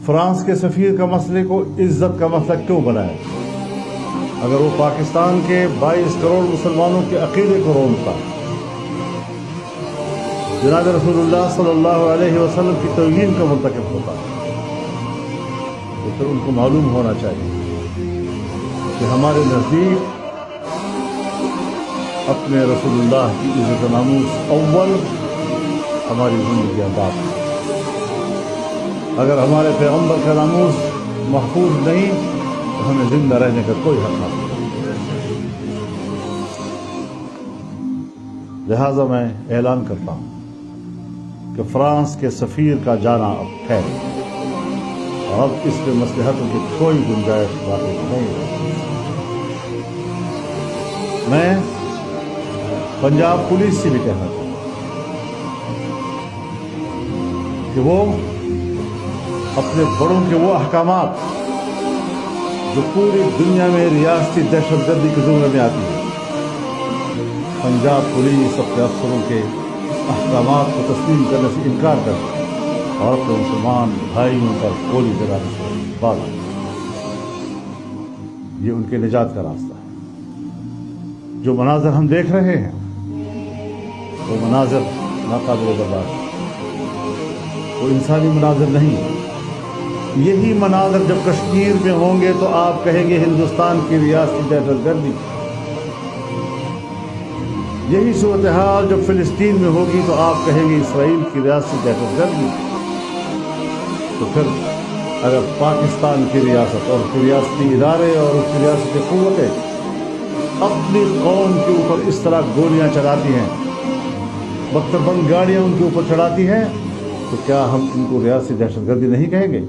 France کے سفیر کا مسئلے کو عزت کا مسئلہ کیوں بنایا؟ اگر وہ پاکستان کے 22 کروڑ مسلمانوں کے عقیدے کو رونتا، جناب رسول اللہ صلی اللہ علیہ وسلم کی توہین کا مرتکب ہوتا، تو پھر ان کو معلوم ہونا چاہیے کہ ہمارے نزدیک اپنے رسول اللہ کی عزت و ناموس اول، ہماری زندگی آباد ہے۔ اگر ہمارے پیغمبر کا ناموس محفوظ نہیں تو ہمیں زندہ رہنے کا کوئی حق نہیں۔ لہذا میں اعلان کرتا ہوں کہ فرانس کے سفیر کا جانا اب ہے، اور اب اس میں مصلحتوں کی کوئی گنجائش باقی نہیں ہے۔ میں پنجاب پولیس سے بھی کہنا چاہتا ہوں کہ وہ اپنے بڑوں کے وہ احکامات جو پوری دنیا میں ریاستی دہشت گردی کے زمرے میں آتی ہے، پنجاب پولیس اپنے افسروں کے احکامات کو تسلیم کرنے سے انکار کرتی ہے اور اپنے مسلمان بھائیوں پر گولی چلانے سے باز آتی ہے۔ یہ ان کے نجات کا راستہ ہے۔ جو مناظر ہم دیکھ رہے ہیں وہ مناظر ناقابل برداشت، وہ انسانی مناظر نہیں ہے۔ یہی مناظر جب کشمیر میں ہوں گے تو آپ کہیں گے ہندوستان کی ریاستی دہشت گردی، یہی صورتحال جب فلسطین میں ہوگی تو آپ کہیں گے اسرائیل کی ریاستی دہشت گردی۔ تو پھر اگر پاکستان کی ریاست اور اس کے ریاستی ادارے اور اس کی ریاستی قوتیں اپنی قوم کے اوپر اس طرح گولیاں چلاتی ہیں، بختر بند گاڑیاں ان کے اوپر چڑھاتی ہیں، تو کیا ہم ان کو ریاستی دہشت گردی نہیں کہیں گے؟